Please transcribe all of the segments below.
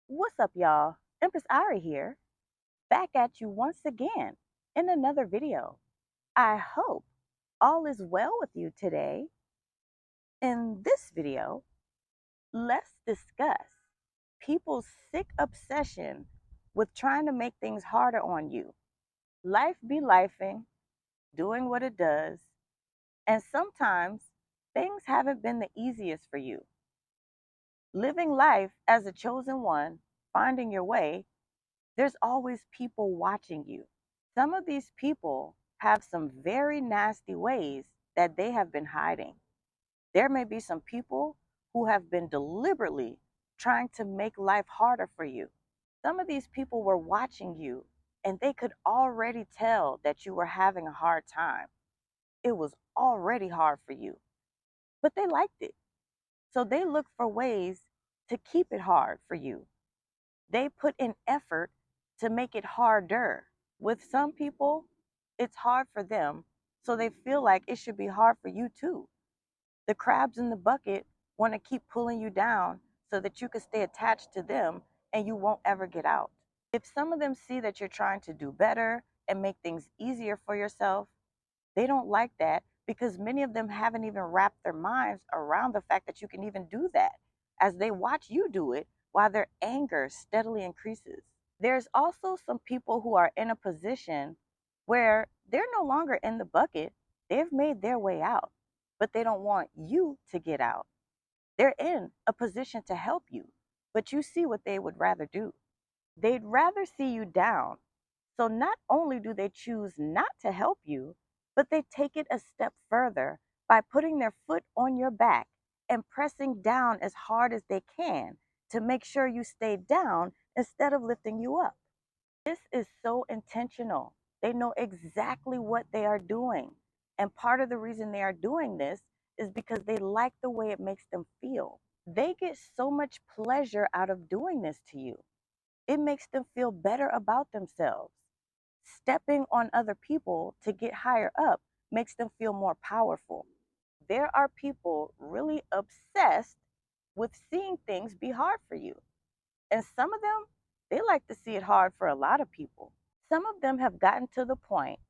What's up, y'all? Empress Ari here, back at you once again in another video. I hope all is well with you today. In this video, let's discuss people's sick obsession with trying to make things harder on you. Life be lifing, doing what it does, and sometimes things haven't been the easiest for you. Living life as a chosen one, finding your way, there's always people watching you. Some of these people have some very nasty ways that they have been hiding. There may be some people who have been deliberately trying to make life harder for you. Some of these people were watching you and they could already tell that you were having a hard time. It was already hard for you, but they liked it. So they looked for ways to keep it hard for you. They put in effort to make it harder. With some people, it's hard for them, so they feel like it should be hard for you too. The crabs in the bucket want to keep pulling you down so that you can stay attached to them and you won't ever get out. If some of them see that you're trying to do better and make things easier for yourself, they don't like that because many of them haven't even wrapped their minds around the fact that you can even do that as they watch you do it while their anger steadily increases. There's also some people who are in a position where they're no longer in the bucket. They've made their way out, but they don't want you to get out. They're in a position to help you, but you see what they would rather do. They'd rather see you down. So not only do they choose not to help you, but they take it a step further by putting their foot on your back and pressing down as hard as they can to make sure you stay down instead of lifting you up. This is so intentional. They know exactly what they are doing. And part of the reason they are doing this is because they like the way it makes them feel. They get so much pleasure out of doing this to you. It makes them feel better about themselves. Stepping on other people to get higher up makes them feel more powerful. There are people really obsessed with seeing things be hard for you. And some of them, they like to see it hard for a lot of people. Some of them have gotten to the point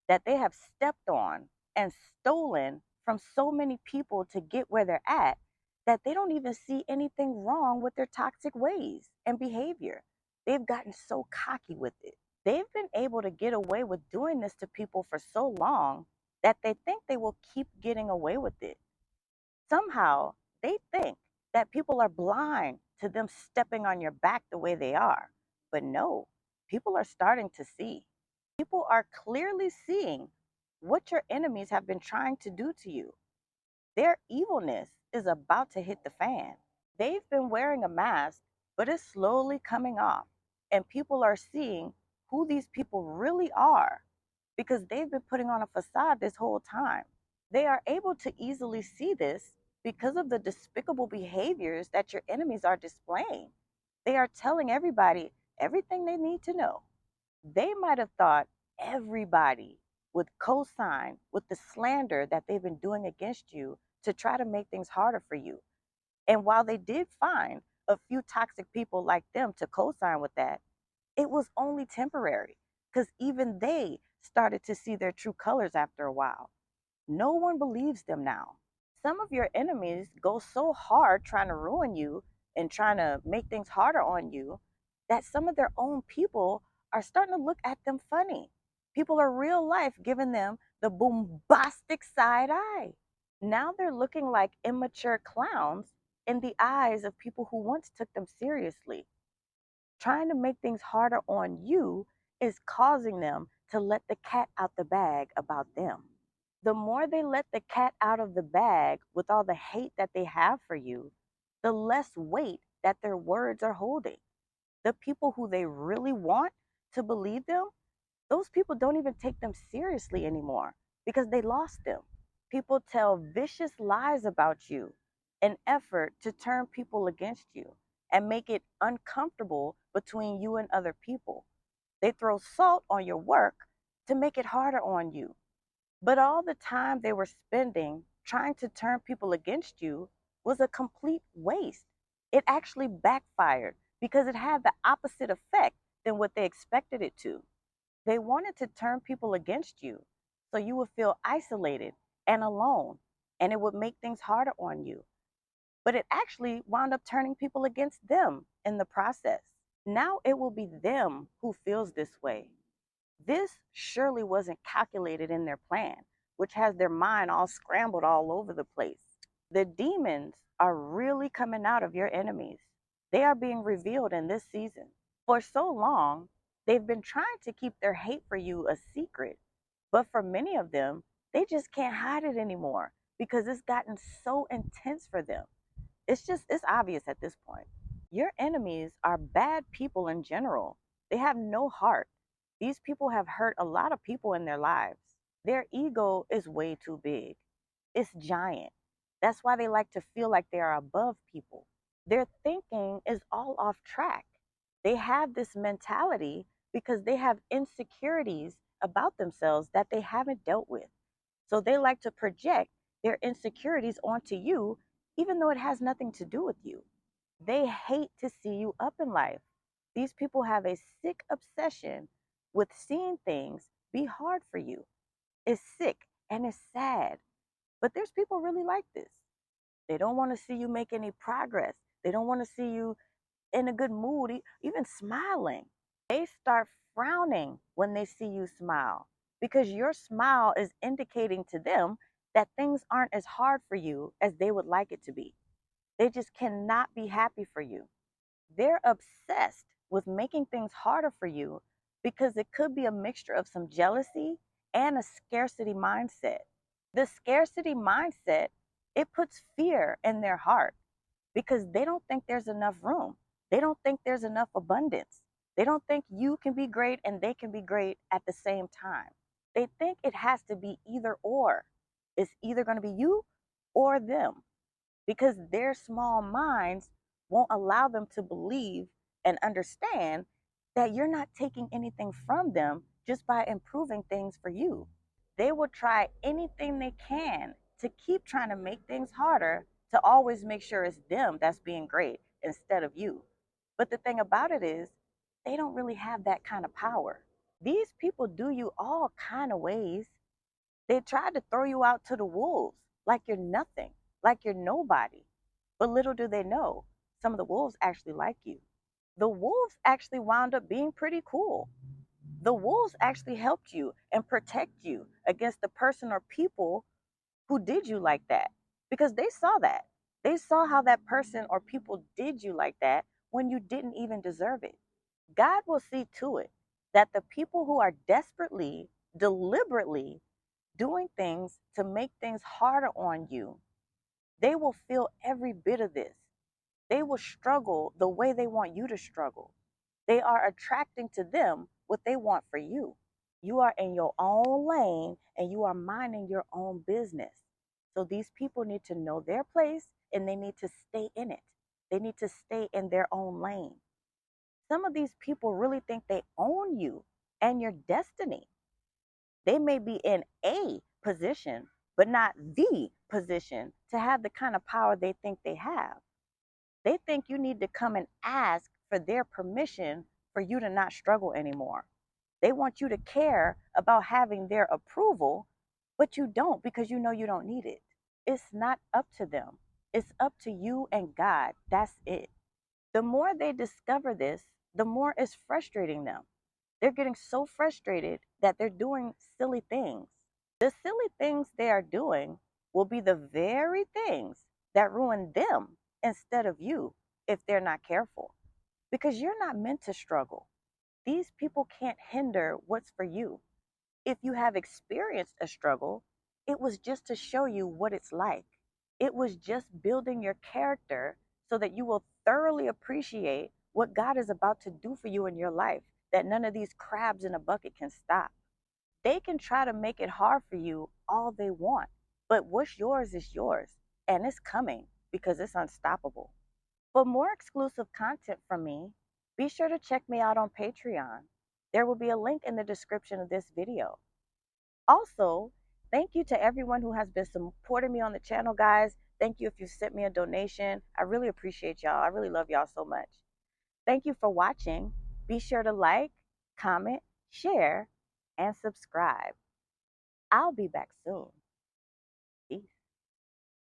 that they have stepped on and stolen from so many people to get where they're at that they don't even see anything wrong with their toxic ways and behavior. They've gotten so cocky with it. They've been able to get away with doing this to people for so long that they think they will keep getting away with it. Somehow, they think that people are blind to them stepping on your back the way they are. But no, people are starting to see. People are clearly seeing what your enemies have been trying to do to you. Their evilness is about to hit the fan. They've been wearing a mask, but it's slowly coming off. And people are seeing who these people really are because they've been putting on a facade this whole time. They are able to easily see this because of the despicable behaviors that your enemies are displaying. They are telling everybody everything they need to know. They might have thought everybody would co sign with the slander that they've been doing against you to try to make things harder for you. And while they did find a few toxic people like them to co sign with that, it was only temporary because even they started to see their true colors after a while. No one believes them now. Some of your enemies go so hard trying to ruin you and trying to make things harder on you that some of their own people are starting to look at them funny. People are real life giving them the bombastic side eye. Now they're looking like immature clowns in the eyes of people who once took them seriously. Trying to make things harder on you is causing them to let the cat out the bag about them. The more they let the cat out of the bag with all the hate that they have for you, the less weight that their words are holding. The people who they really want to believe them, those people don't even take them seriously anymore because they lost them. People tell vicious lies about you, an effort to turn people against you and make it uncomfortable between you and other people. They throw salt on your work to make it harder on you. But all the time they were spending trying to turn people against you was a complete waste. It actually backfired because it had the opposite effect than what they expected it to. They wanted to turn people against you so you would feel isolated and alone, and it would make things harder on you. But it actually wound up turning people against them in the process. Now it will be them who feels this way. This surely wasn't calculated in their plan, which has their mind all scrambled all over the place. The demons are really coming out of your enemies. They are being revealed in this season. For so long, they've been trying to keep their hate for you a secret, but for many of them, they just can't hide it anymore because it's gotten so intense for them. It's obvious at this point. Your enemies are bad people in general. They have no heart. These people have hurt a lot of people in their lives. Their ego is way too big. It's giant. That's why they like to feel like they are above people. Their thinking is all off track. They have this mentality because they have insecurities about themselves that they haven't dealt with. So they like to project their insecurities onto you, even though it has nothing to do with you. They hate to see you up in life. These people have a sick obsession with seeing things be hard for you. It's sick and it's sad. But there's people really like this. They don't want to see you make any progress. They don't want to see you in a good mood, even smiling. They start frowning when they see you smile because your smile is indicating to them that things aren't as hard for you as they would like it to be. They just cannot be happy for you. They're obsessed with making things harder for you because it could be a mixture of some jealousy and a scarcity mindset. The scarcity mindset, it puts fear in their heart because they don't think there's enough room. They don't think there's enough abundance. They don't think you can be great and they can be great at the same time. They think it has to be either or. It's either going to be you or them because their small minds won't allow them to believe and understand that you're not taking anything from them just by improving things for you. They will try anything they can to keep trying to make things harder to always make sure it's them that's being great instead of you. But the thing about it is, they don't really have that kind of power. These people do you all kind of ways. They try to throw you out to the wolves like you're nothing, like you're nobody. But little do they know, some of the wolves actually like you. The wolves actually wound up being pretty cool. The wolves actually helped you and protect you against the person or people who did you like that because they saw that. They saw how that person or people did you like that when you didn't even deserve it. God will see to it that the people who are desperately, deliberately doing things to make things harder on you, they will feel every bit of this. They will struggle the way they want you to struggle. They are attracting to them what they want for you. You are in your own lane and you are minding your own business. So these people need to know their place and they need to stay in it. They need to stay in their own lane. Some of these people really think they own you and your destiny. They may be in a position, but not the position to have the kind of power they think they have. They think you need to come and ask for their permission for you to not struggle anymore. They want you to care about having their approval, but you don't because you know you don't need it. It's not up to them. It's up to you and God. That's it. The more they discover this, the more it's frustrating them. They're getting so frustrated that they're doing silly things. The silly things they are doing will be the very things that ruin them instead of you if they're not careful. Because you're not meant to struggle. These people can't hinder what's for you. If you have experienced a struggle, it was just to show you what it's like. It was just building your character so that you will thoroughly appreciate what God is about to do for you in your life, that none of these crabs in a bucket can stop. They can try to make it hard for you all they want, but what's yours is yours, and it's coming because it's unstoppable. For more exclusive content from me, be sure to check me out on Patreon. There will be a link in the description of this video. Also, thank you to everyone who has been supporting me on the channel, guys. Thank you if you sent me a donation. I really appreciate y'all. I really love y'all so much. Thank you for watching. Be sure to like, comment, share, and subscribe. I'll be back soon. Peace.